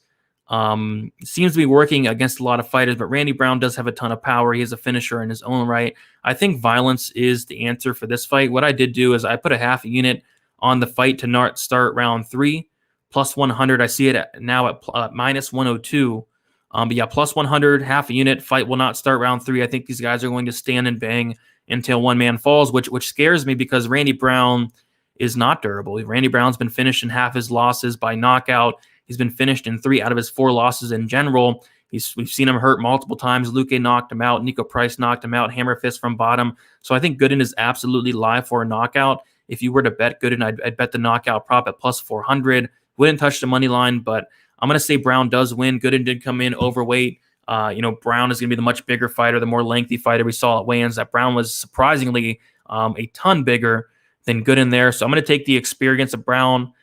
seems to be working against a lot of fighters, but Randy Brown does have a ton of power. He is a finisher in his own right. I think violence is the answer for this fight. What I did do is I put a half a unit on the fight to not start round 3. Plus 100. I see it now at minus 102. But yeah, plus 100, half a unit. Fight will not start round 3. I think these guys are going to stand and bang until one man falls, which scares me because Randy Brown is not durable. Randy Brown's been finished in half his losses by knockout. He's been finished in 3 out of his 4 losses in general. We've seen him hurt multiple times. Luque knocked him out. Nico Price knocked him out. Hammer fist from bottom. So I think Gooden is absolutely live for a knockout. If you were to bet Gooden, I'd bet the knockout prop at plus 400. Wouldn't touch the money line, but I'm going to say Brown does win. Gooden did come in overweight. Brown is going to be the much bigger fighter, the more lengthy fighter. We saw at weigh-ins that Brown was surprisingly a ton bigger than Gooden there. So I'm going to take the experience of Brown.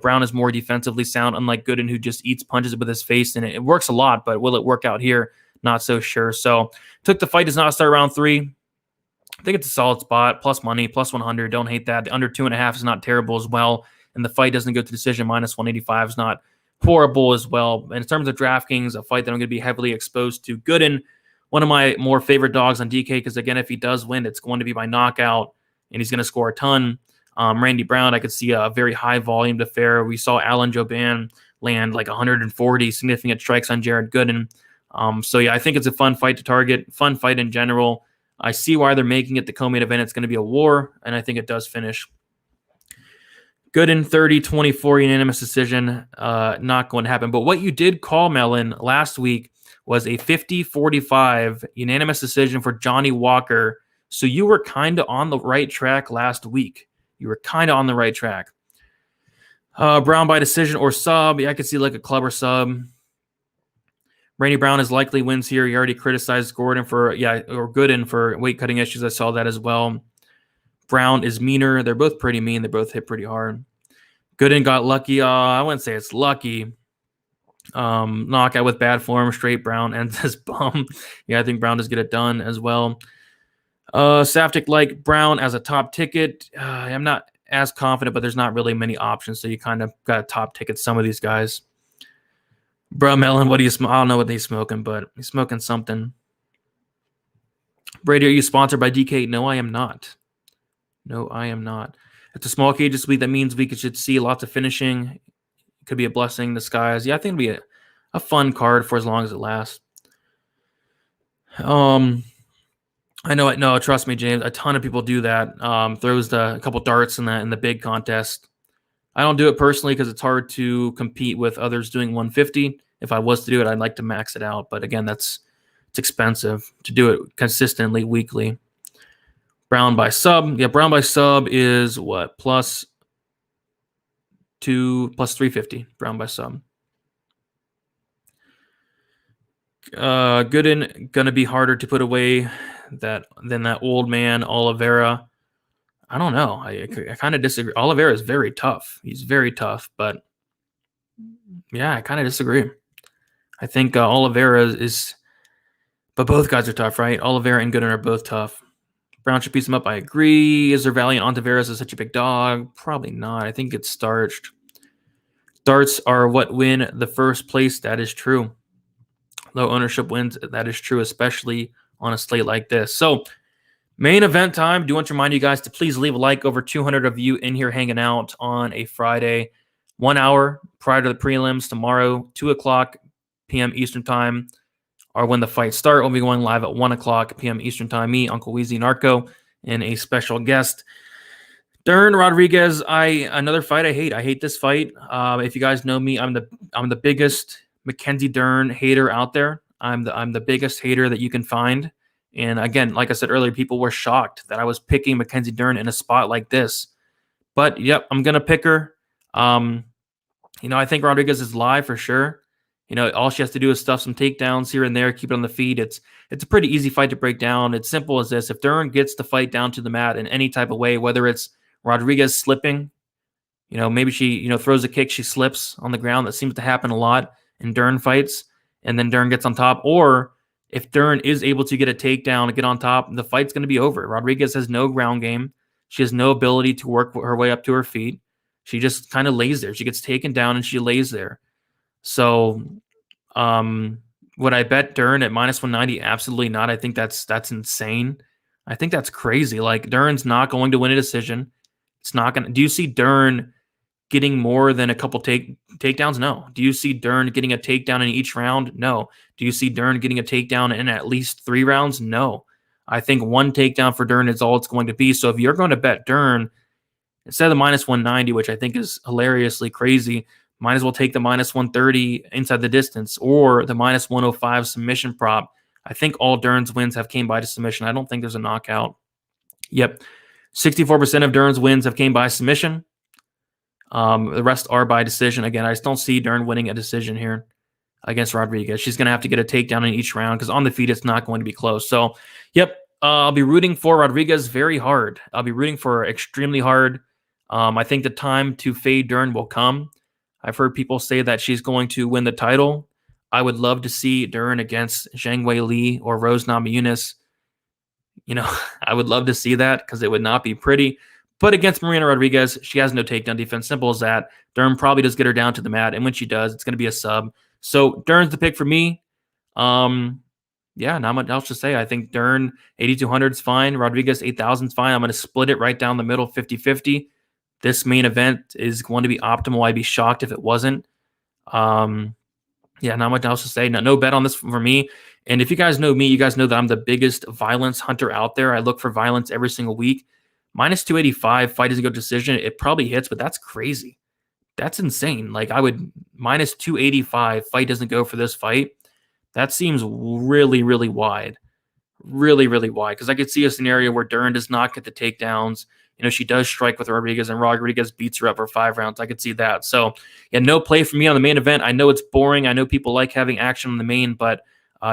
Brown is more defensively sound, unlike Gooden, who just eats punches with his face, and it works a lot, but will it work out here? Not so sure. So took the fight, does not start round 3. I think it's a solid spot. Plus money, plus 100. Don't hate that. The under 2.5 is not terrible as well. And the fight doesn't go to decision. Minus 185 is not horrible as well. And in terms of DraftKings, a fight that I'm going to be heavily exposed to. Gooden, one of my more favorite dogs on DK, because again, if he does win, it's going to be by knockout, and he's going to score a ton. Randy Brown, I could see a very high volume to fair. We saw Alan Joban land like 140 significant strikes on Jared Gooden. So yeah, I think it's a fun fight to target, fun fight in general. I see why they're making it the co-main event. It's going to be a war, and I think it does finish. Gooden 30-24 unanimous decision. Not going to happen. But what you did call, Melon, last week was a 50-45 unanimous decision for Johnny Walker. So you were kind of on the right track last week. You were kind of on the right track. Brown by decision or sub. Yeah, I could see like a club or sub. Randy Brown is likely wins here. He already criticized Gordon for, or Gooden for weight cutting issues. I saw that as well. Brown is meaner. They're both pretty mean. They both hit pretty hard. Gooden got lucky. I wouldn't say it's lucky. Knockout with bad form. Straight Brown ends his bum. Yeah, I think Brown does get it done as well. Saftic like Brown as a top ticket. I'm not as confident, but there's not really many options. So you kind of got to top ticket some of these guys. Bro, Melon, what do you smoke? I don't know what he's smoking, but he's smoking something. Brady, are you sponsored by DK? No, I am not. No, I am not. It's a small cage this week. That means we should see lots of finishing. It could be a blessing in disguise. Yeah, I think it'll be a fun card for as long as it lasts. I know. No, trust me, James. A ton of people do that. Throws a couple darts in the big contest. I don't do it personally because it's hard to compete with others doing 150. If I was to do it, I'd like to max it out. But again, it's expensive to do it consistently weekly. Brown by sub. Yeah, Brown by sub is what? Plus 350. Brown by sub. Gooden gonna be harder to put away than that old man Oliveira. I don't know. I kind of disagree. Oliveira is very tough. He's very tough, but yeah, I kind of disagree. I think Oliveira is, but both guys are tough, right? Oliveira and Gooden are both tough. Brown should piece him up. I agree. Is there value on Ontiveros as such a big dog? Probably not. I think it's starched. Darts are what win the first place. That is true. Low ownership wins. That is true, especially on a slate like this. So, main event time. Do want to remind you guys to please leave a like. Over 200 of you in here hanging out on a Friday. 1 hour prior to the prelims tomorrow, 2 o'clock p.m. Eastern Time, or when the fights start. We'll be going live at 1 o'clock p.m. Eastern Time. Me, Uncle Weezy Narco, and a special guest. Dern Rodriguez. Another fight I hate. I hate this fight. If you guys know me, I'm the biggest Mackenzie Dern hater out there. I'm the biggest hater that you can find. And again, like I said earlier, people were shocked that I was picking Mackenzie Dern in a spot like this. But yep, I'm gonna pick her. I think Rodriguez is live for sure. All she has to do is stuff some takedowns here and there, keep it on the feet. It's a pretty easy fight to break down. It's simple as this. If Dern gets the fight down to the mat in any type of way, whether it's Rodriguez slipping, maybe she, throws a kick, she slips on the ground. That seems to happen a lot in Dern fights. And then Dern gets on top. Or if Dern is able to get a takedown and get on top, the fight's going to be over. Rodriguez has no ground game. She has no ability to work her way up to her feet. She just kind of lays there. She gets taken down and she lays there. So, would I bet Dern at minus 190? Absolutely not. I think that's insane. I think that's crazy. Like, Dern's not going to win a decision. It's not going to. Do you see Dern getting more than a couple takedowns? No. Do you see Dern getting a takedown in each round? No. Do you see Dern getting a takedown in at least 3 rounds? No. I think 1 takedown for Dern is all it's going to be. So if you're going to bet Dern, instead of the minus 190, which I think is hilariously crazy, might as well take the minus 130 inside the distance or the minus 105 submission prop. I think all Dern's wins have came by submission. I don't think there's a knockout. Yep. 64% of Dern's wins have came by submission. The rest are by decision. Again, I just don't see Dern winning a decision here against Rodriguez. She's going to have to get a takedown in each round because on the feet, it's not going to be close. So, yep, I'll be rooting for Rodriguez very hard. I'll be rooting for her extremely hard. I think the time to fade Dern will come. I've heard people say that she's going to win the title. I would love to see Dern against Zhang Wei Li or Rose Namajunas. I would love to see that because it would not be pretty. But against Marina Rodriguez, she has no takedown defense. Simple as that. Dern probably does get her down to the mat. And when she does, it's going to be a sub. So Dern's the pick for me. Not much else to say. I think Dern 8,200 is fine. Rodriguez 8,000 is fine. I'm going to split it right down the middle, 50-50. This main event is going to be optimal. I'd be shocked if it wasn't. Not much else to say. No bet on this for me. And if you guys know me, you guys know that I'm the biggest violence hunter out there. I look for violence every single week. minus 285, fight doesn't go decision. It probably hits, but that's crazy. That's insane. Like, I would minus 285, fight doesn't go for this fight. That seems really, really wide. Really, really wide. Because I could see a scenario where Dern does not get the takedowns. She does strike with Rodriguez, and Rodriguez beats her up for 5 rounds. I could see that. So, yeah, no play for me on the main event. I know it's boring. I know people like having action on the main, but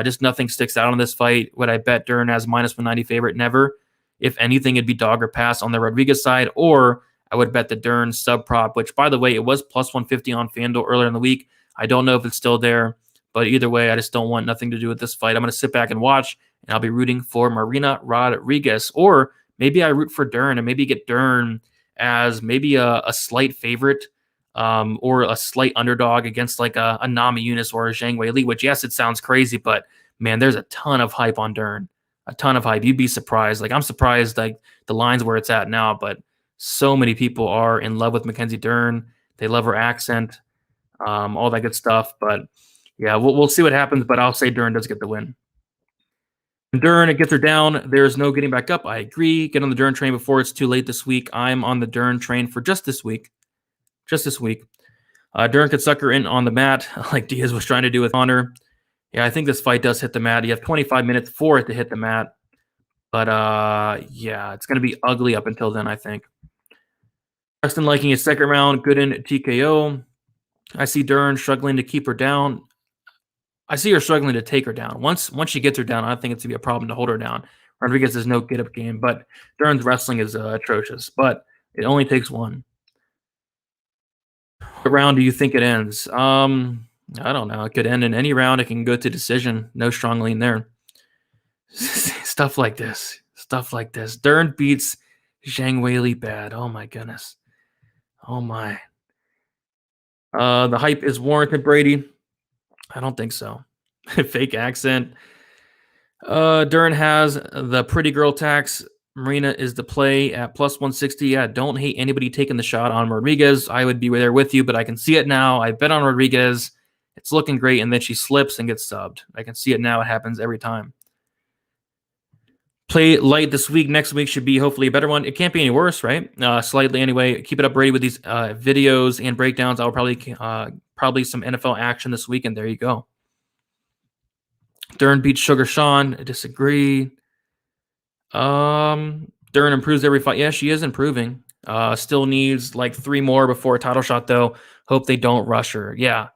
just nothing sticks out on this fight. Would I bet Dern as minus 190 favorite? Never. If anything, it'd be dog or pass on the Rodriguez side, or I would bet the Dern sub prop, which, by the way, it was plus 150 on FanDuel earlier in the week. I don't know if it's still there, but either way, I just don't want nothing to do with this fight. I'm going to sit back and watch, and I'll be rooting for Marina Rodriguez, or maybe I root for Dern and maybe get Dern as maybe a slight favorite or a slight underdog against like a Nami Yunus or a Zhang Weili, which, yes, it sounds crazy, but man, there's a ton of hype on Dern. A ton of hype. You'd be surprised. Like, I'm surprised like the line's where it's at now, but so many people are in love with Mackenzie Dern. They love her accent, all that good stuff. But yeah, we'll see what happens, but I'll say Dern does get the win. Dern, it gets her down. There's no getting back up. I agree. Get on the Dern train before it's too late this week. I'm on the Dern train for just this week. Just this week. Dern could suck her in on the mat like Diaz was trying to do with Connor. Yeah, I think this fight does hit the mat. You have 25 minutes for it to hit the mat. But, yeah, it's going to be ugly up until then, I think. Preston liking his second round. Gooden TKO. I see Dern struggling to keep her down. I see her struggling to take her down. Once she gets her down, I think it's going to be a problem to hold her down. Rodriguez has no get-up game, but Dern's wrestling is atrocious. But it only takes one. What round do you think it ends? I don't know. It could end in any round. It can go to decision. No strong lean there. Stuff like this. Stuff like this. Dern beats Zhang Weili bad. Oh, my goodness. Oh, my. The hype is warranted, Brady. I don't think so. Fake accent. Dern has the pretty girl tax. Marina is the play at plus 160. Yeah, don't hate anybody taking the shot on Rodriguez. I would be there with you, but I can see it now. I bet on Rodriguez. It's looking great, and then she slips and gets subbed. I can see it now. It happens every time. Play light this week. Next week should be hopefully a better one. It can't be any worse, right? Slightly anyway. Keep it up, Brady, with these videos and breakdowns. I'll probably some NFL action this week, and there you go. Dern beats Sugar Sean. I disagree. Dern improves every fight. Yeah, she is improving. Still needs like 3 more before a title shot, though. Hope they don't rush her. Yeah.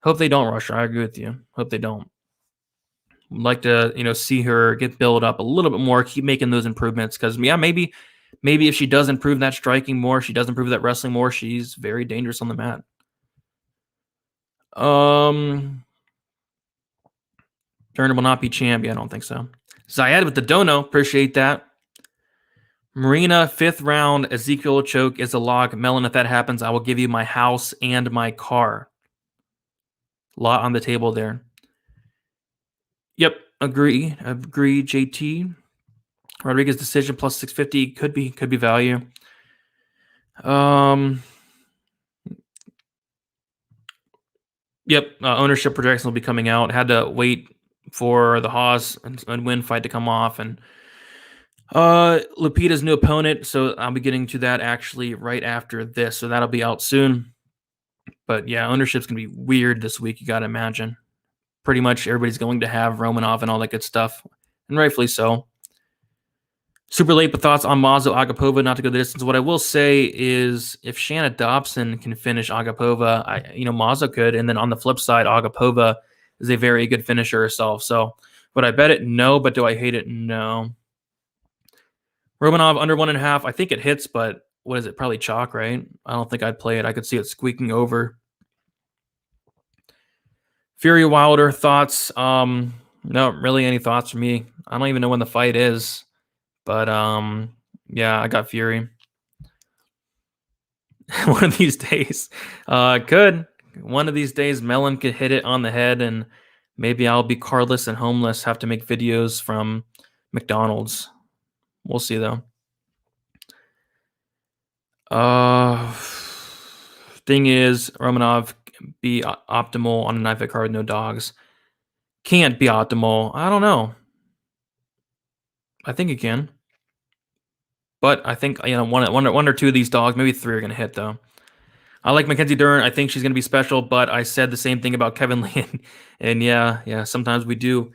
Hope they don't rush her. I agree with you. Hope they don't. Would like to, see her get built up a little bit more, keep making those improvements. Because, yeah, maybe if she does improve that striking more, she does improve that wrestling more, she's very dangerous on the mat. Dern will not be champ. Yeah, I don't think so. Zayed with the dono. Appreciate that. Marina, 5th round. Ezekiel choke is a lock. Melon, if that happens, I will give you my house and my car. Lot on the table there. Yep, agree, JT. Rodriguez decision plus 650 could be value. Yep, ownership projections will be coming out. Had to wait for the Haas and Win fight to come off, and Lupita's new opponent, so I'll be getting to that actually right after this, so that'll be out soon. But yeah, ownership's gonna be weird this week. You gotta imagine. Pretty much everybody's going to have Romanov and all that good stuff, and rightfully so. Super late, but thoughts on Mazo Agapova, not to go the distance. What I will say is if Shanna Dobson can finish Agapova, Mazo could. And then on the flip side, Agapova is a very good finisher herself. So would I bet it? No. But do I hate it? No. Romanov under 1.5. I think it hits, but what is it? Probably chalk, right? I don't think I'd play it. I could see it squeaking over. Fury Wilder, thoughts? No, really any thoughts from me. I don't even know when the fight is. But, yeah, I got Fury. One of these days. Could. One of these days, Melon could hit it on the head, and maybe I'll be carless and homeless, have to make videos from McDonald's. We'll see, though. Thing is, Romanov be optimal on a knife fight card, no dogs. Can't be optimal. I don't know. I think it can. But I think one or two of these dogs, maybe three, are going to hit though. I like Mackenzie Dern. I think she's going to be special. But I said the same thing about Kevin Lee, and yeah. Sometimes we do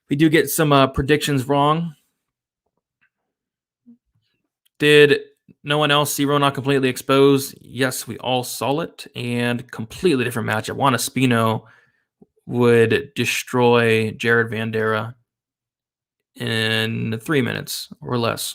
get some predictions wrong. Did no one else see Romanov completely exposed? Yes, we all saw it, and completely different matchup. Juan Espino would destroy Jared Vandera in 3 minutes or less.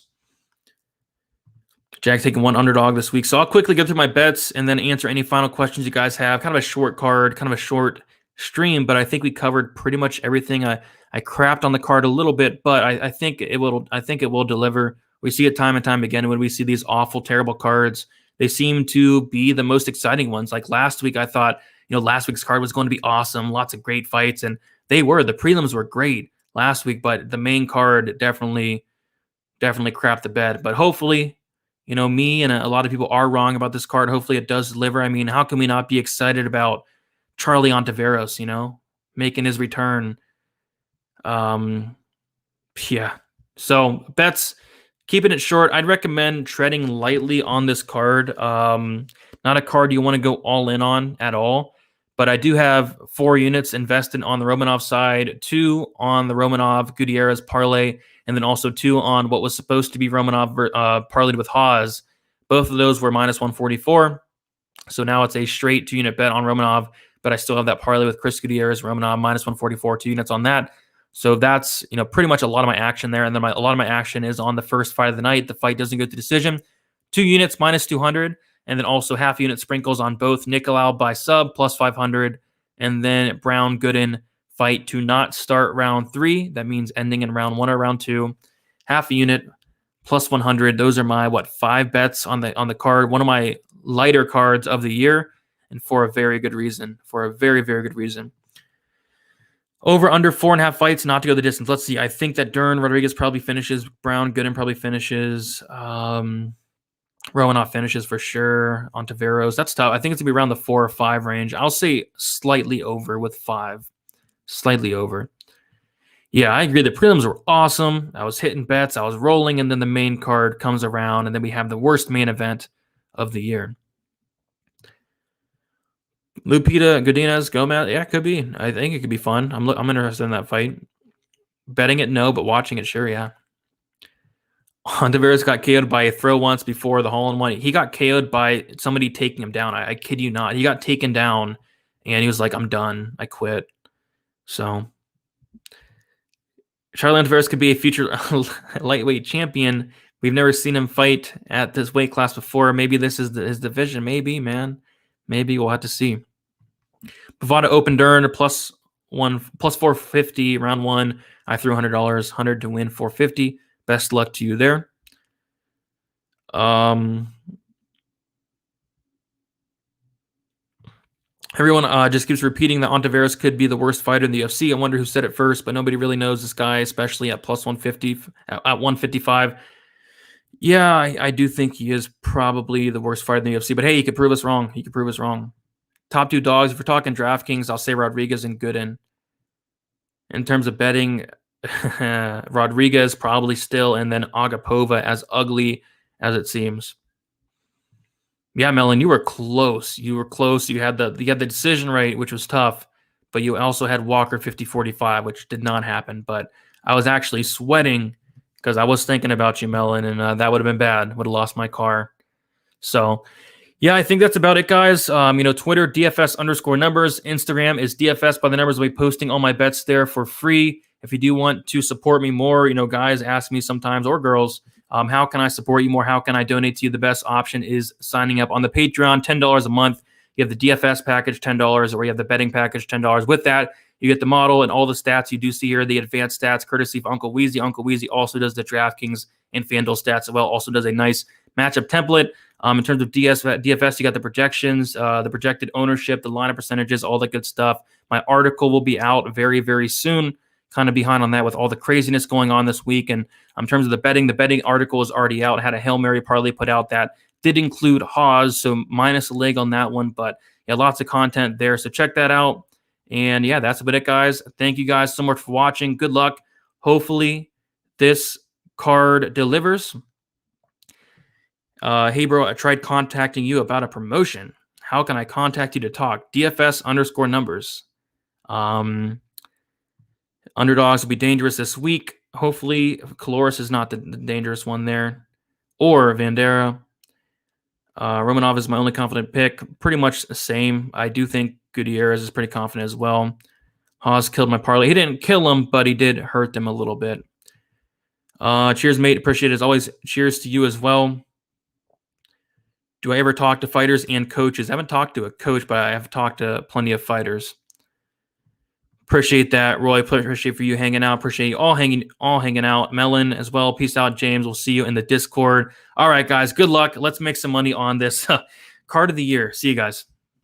Jack's taking one underdog this week. So I'll quickly go through my bets and then answer any final questions you guys have. Kind of a short card, kind of a short stream, but I think we covered pretty much everything. I crapped on the card a little bit, but I think it will deliver. We see it time and time again when we see these awful, terrible cards. They seem to be the most exciting ones. Like last week, I thought, last week's card was going to be awesome. Lots of great fights, and they were. The prelims were great last week, but the main card definitely crapped the bed. But hopefully, me and a lot of people are wrong about this card. Hopefully it does deliver. I mean, how can we not be excited about Charlie Ontiveros, making his return? Yeah. So bets, keeping it short. I'd recommend treading lightly on this card. Not a card you want to go all in on at all. But I do have 4 units invested on the Romanov side, 2 on the Romanov Gutierrez parlay, and then also 2 on what was supposed to be Romanov parlayed with Haas. Both of those were minus 144. So now it's a straight 2-unit bet on Romanov, but I still have that parlay with Chris Gutierrez, Romanov, minus 144, 2 units on that. So that's, pretty much a lot of my action there. And then a lot of my action is on the first fight of the night. The fight doesn't go to decision. 2 units, minus 200. And then also half unit sprinkles on both Nikolao by sub, plus 500. And then Brown Gooden fight to not start round 3. That means ending in round 1 or round 2. Half a unit, plus 100. Those are my, 5 bets on the card. One of my lighter cards of the year. And for a very good reason. For a very, very good reason. Over under 4.5 fights, not to go the distance. Let's see. I think that Dern Rodriguez probably finishes. Brown Gooden probably finishes. Romanov finishes for sure. Ontiveros. That's tough. I think it's going to be around the 4 or 5 range. I'll say slightly over with 5. Slightly over. Yeah, I agree. The prelims were awesome. I was hitting bets. I was rolling, and then the main card comes around, and then we have the worst main event of the year. Lupita Godinez, Gomez. Yeah, it could be. I think it could be fun. I'm interested in that fight. Betting it, no, but watching it, sure, yeah. Ontiveros got KO'd by a throw once before the hole-in-one. He got KO'd by somebody taking him down. I kid you not. He got taken down, and he was like, I'm done. I quit. So, Charlie Ontiveros could be a future lightweight champion. We've never seen him fight at this weight class before. Maybe this is his division. Maybe, man. Maybe we'll have to see. Bovada open Dern, plus 450 round 1. I threw $100, 100 to win 450. Best luck to you there. Everyone just keeps repeating that Ontiveros could be the worst fighter in the UFC. I wonder who said it first, but nobody really knows this guy, especially at plus 150, at 155. Yeah, I do think he is probably the worst fighter in the UFC, but hey, he could prove us wrong. He could prove us wrong. Top 2 dogs, if we're talking DraftKings, I'll say Rodriguez and Gooden. In terms of betting, Rodriguez probably still, and then Agapova, as ugly as it seems. Yeah, Melon, you were close. You had the decision rate, which was tough, but you also had Walker 50-45, which did not happen. But I was actually sweating because I was thinking about you, Melon, and that would have been bad. Would have lost my car. So, yeah, I think that's about it, guys. Twitter, DFS_numbers. Instagram is DFS by the numbers. I'll be posting all my bets there for free. If you do want to support me more, guys ask me sometimes, or girls, how can I support you more? How can I donate to you? The best option is signing up on the Patreon, $10 a month. You have the DFS package, $10, or you have the betting package, $10. With that, you get the model and all the stats you do see here, the advanced stats, courtesy of Uncle Weezy. Uncle Weezy also does the DraftKings and FanDuel stats as well, also does a nice matchup template. In terms of DFS, you got the projections, the projected ownership, the lineup percentages, all that good stuff. My article will be out very, very soon. Kind of behind on that with all the craziness going on this week. And in terms of the betting article is already out. I had a Hail Mary parlay put out that did include Haas, so minus a leg on that one. But yeah, lots of content there. So check that out. And yeah, that's about it, guys. Thank you guys so much for watching. Good luck. Hopefully this card delivers. Hey, bro, I tried contacting you about a promotion. How can I contact you to talk? DFS_numbers. Underdogs will be dangerous this week. Hopefully, Caloris is not the dangerous one there. Or Vandera. Romanov is my only confident pick. Pretty much the same. I do think Gutierrez is pretty confident as well. Haas killed my parlay. He didn't kill him, but he did hurt them a little bit. Cheers, mate. Appreciate it as always. Cheers to you as well. Do I ever talk to fighters and coaches? I haven't talked to a coach, but I have talked to plenty of fighters. Appreciate that, Roy. Appreciate for you hanging out. Appreciate you all hanging out. Melon as well. Peace out, James. We'll see you in the Discord. All right, guys. Good luck. Let's make some money on this card of the year. See you guys.